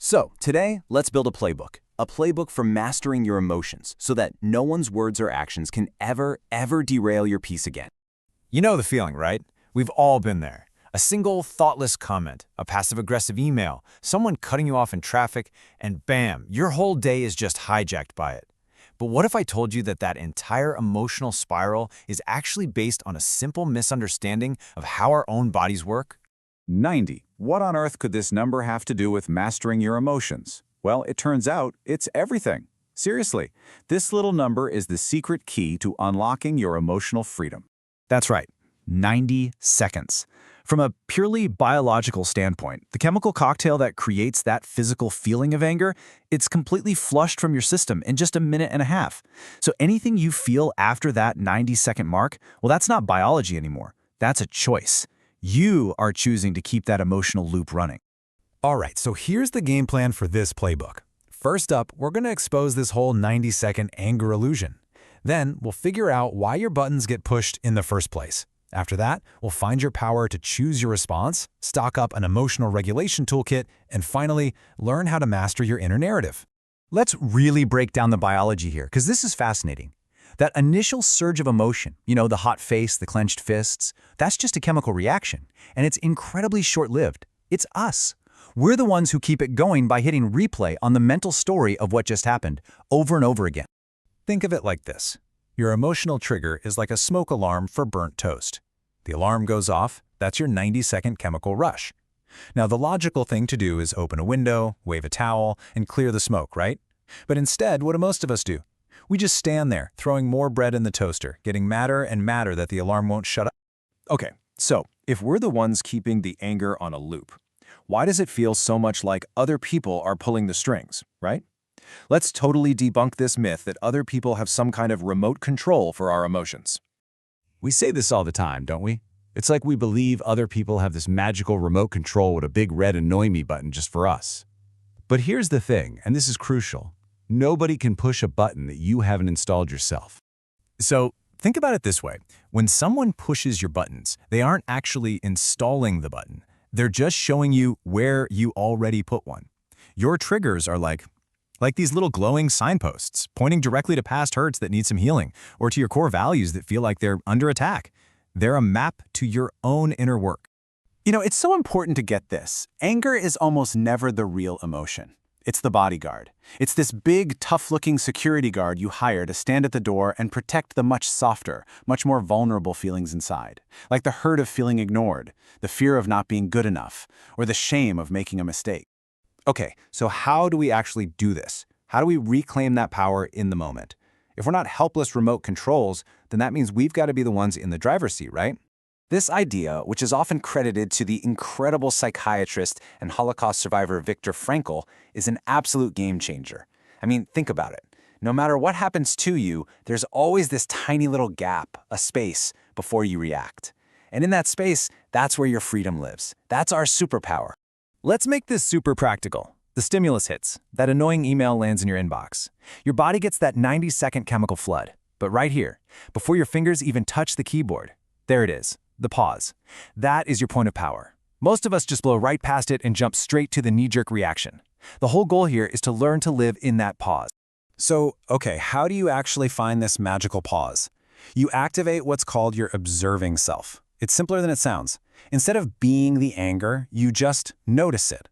So, today, let's build a playbook for mastering your emotions so that no one's words or actions can ever derail your peace again. You know the feeling, right? We've all been there. A single thoughtless comment, a passive-aggressive email, someone cutting you off in traffic, and bam, your whole day is just hijacked by it. But what if I told you that that entire emotional spiral is actually based on a simple misunderstanding of how our own bodies work? 90. What on earth could this number have to do with mastering your emotions? Well, it turns out it's everything. Seriously, this little number is the secret key to unlocking your emotional freedom. That's right, 90 seconds. From a purely biological standpoint, the chemical cocktail that creates that physical feeling of anger, it's completely flushed from your system in just a minute and a half. So anything you feel after that 90-second mark, well, that's not biology anymore. That's a choice. You are choosing to keep that emotional loop running. All right, so here's the game plan for this playbook. First up, we're going to expose this whole 90-second anger illusion. Then we'll figure out why your buttons get pushed in the first place. After that, we'll find your power to choose your response, stock up an emotional regulation toolkit, and finally, learn how to master your inner narrative. Let's really break down the biology here, because this is fascinating. That initial surge of emotion, the hot face, the clenched fists, that's just a chemical reaction, and it's incredibly short-lived. It's us. We're the ones who keep it going by hitting replay on the mental story of what just happened over and over again. Think of it like this. Your emotional trigger is like a smoke alarm for burnt toast. The alarm goes off, that's your 90-second chemical rush. Now, the logical thing to do is open a window, wave a towel, and clear the smoke, right? But instead, what do most of us do? We just stand there, throwing more bread in the toaster, getting madder and madder that the alarm won't shut up. Okay, so if we're the ones keeping the anger on a loop, why does it feel so much like other people are pulling the strings, right? Let's totally debunk this myth that other people have some kind of remote control for our emotions. We say this all the time, don't we? It's like we believe other people have this magical remote control with a big red annoy me button just for us. But here's the thing, and this is crucial. Nobody can push a button that you haven't installed yourself. So think about it this way. When someone pushes your buttons, they aren't actually installing the button. They're just showing you where you already put one. Your triggers are like these little glowing signposts, pointing directly to past hurts that need some healing, or to your core values that feel like they're under attack. They're a map to your own inner work. It's so important to get this. Anger is almost never the real emotion. It's the bodyguard. It's this big, tough-looking security guard you hire to stand at the door and protect the much softer, much more vulnerable feelings inside, like the hurt of feeling ignored, the fear of not being good enough, or the shame of making a mistake. Okay, so how do we actually do this? How do we reclaim that power in the moment? If we're not helpless remote controls, then that means we've got to be the ones in the driver's seat, right? This idea, which is often credited to the incredible psychiatrist and Holocaust survivor Viktor Frankl, is an absolute game changer. I mean, think about it. No matter what happens to you, there's always this tiny little gap, a space, before you react. And in that space, that's where your freedom lives. That's our superpower. Let's make this super practical. The stimulus hits. That annoying email lands in your inbox. Your body gets that 90-second chemical flood. But right here, before your fingers even touch the keyboard, there it is, the pause. That is your point of power. Most of us just blow right past it and jump straight to the knee-jerk reaction. The whole goal here is to learn to live in that pause. So, okay, how do you actually find this magical pause? You activate what's called your observing self. It's simpler than it sounds. Instead of being the anger, you just notice it.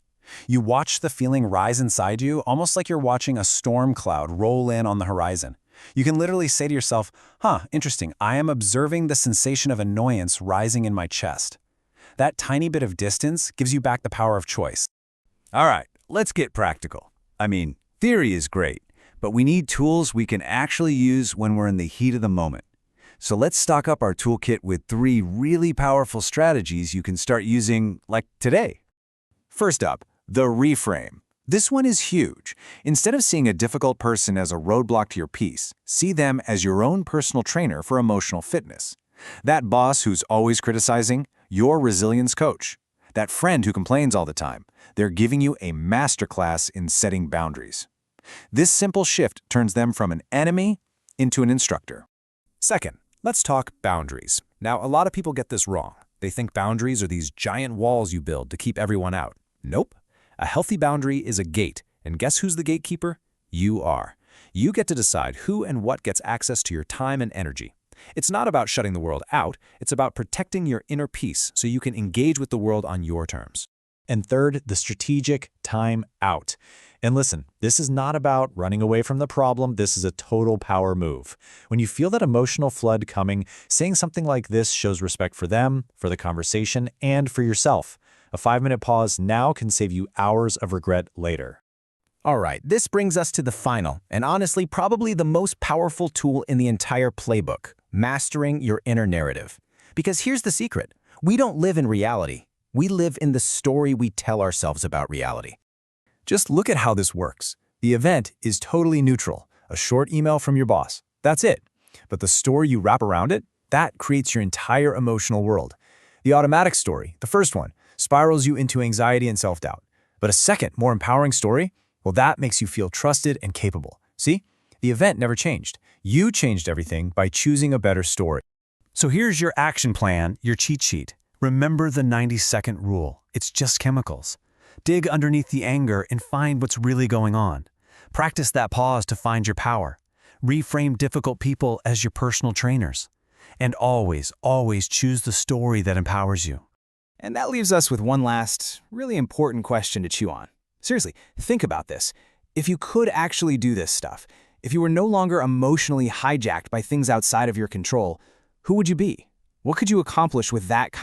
You watch the feeling rise inside you, almost like you're watching a storm cloud roll in on the horizon. You can literally say to yourself, interesting, I am observing the sensation of annoyance rising in my chest. That tiny bit of distance gives you back the power of choice. All right, let's get practical. I mean, theory is great, but we need tools we can actually use when we're in the heat of the moment. So let's stock up our toolkit with 3 really powerful strategies you can start using, like today. First up, the reframe. This one is huge. Instead of seeing a difficult person as a roadblock to your peace, see them as your own personal trainer for emotional fitness. That boss who's always criticizing, your resilience coach. That friend who complains all the time, they're giving you a masterclass in setting boundaries. This simple shift turns them from an enemy into an instructor. Second, let's talk boundaries. Now, a lot of people get this wrong. They think boundaries are these giant walls you build to keep everyone out. Nope. A healthy boundary is a gate, and guess who's the gatekeeper? You are. You get to decide who and what gets access to your time and energy. It's not about shutting the world out, it's about protecting your inner peace so you can engage with the world on your terms. And third, the strategic time out. And listen, this is not about running away from the problem. This is a total power move. When you feel that emotional flood coming, saying something like this shows respect for them, for the conversation, and for yourself. A 5-minute pause now can save you hours of regret later. All right, this brings us to the final, and honestly, probably the most powerful tool in the entire playbook, mastering your inner narrative. Because here's the secret. We don't live in reality. We live in the story we tell ourselves about reality. Just look at how this works. The event is totally neutral, a short email from your boss. That's it. But the story you wrap around it, that creates your entire emotional world. The automatic story, the first one, spirals you into anxiety and self-doubt. But a second, more empowering story, well, that makes you feel trusted and capable. See? The event never changed. You changed everything by choosing a better story. So here's your action plan, your cheat sheet. Remember the 90-second rule. It's just chemicals. Dig underneath the anger and find what's really going on. Practice that pause to find your power. Reframe difficult people as your personal trainers. And always, always choose the story that empowers you. And that leaves us with one last, really important question to chew on. Seriously, think about this. If you could actually do this stuff, if you were no longer emotionally hijacked by things outside of your control, who would you be? What could you accomplish with that kind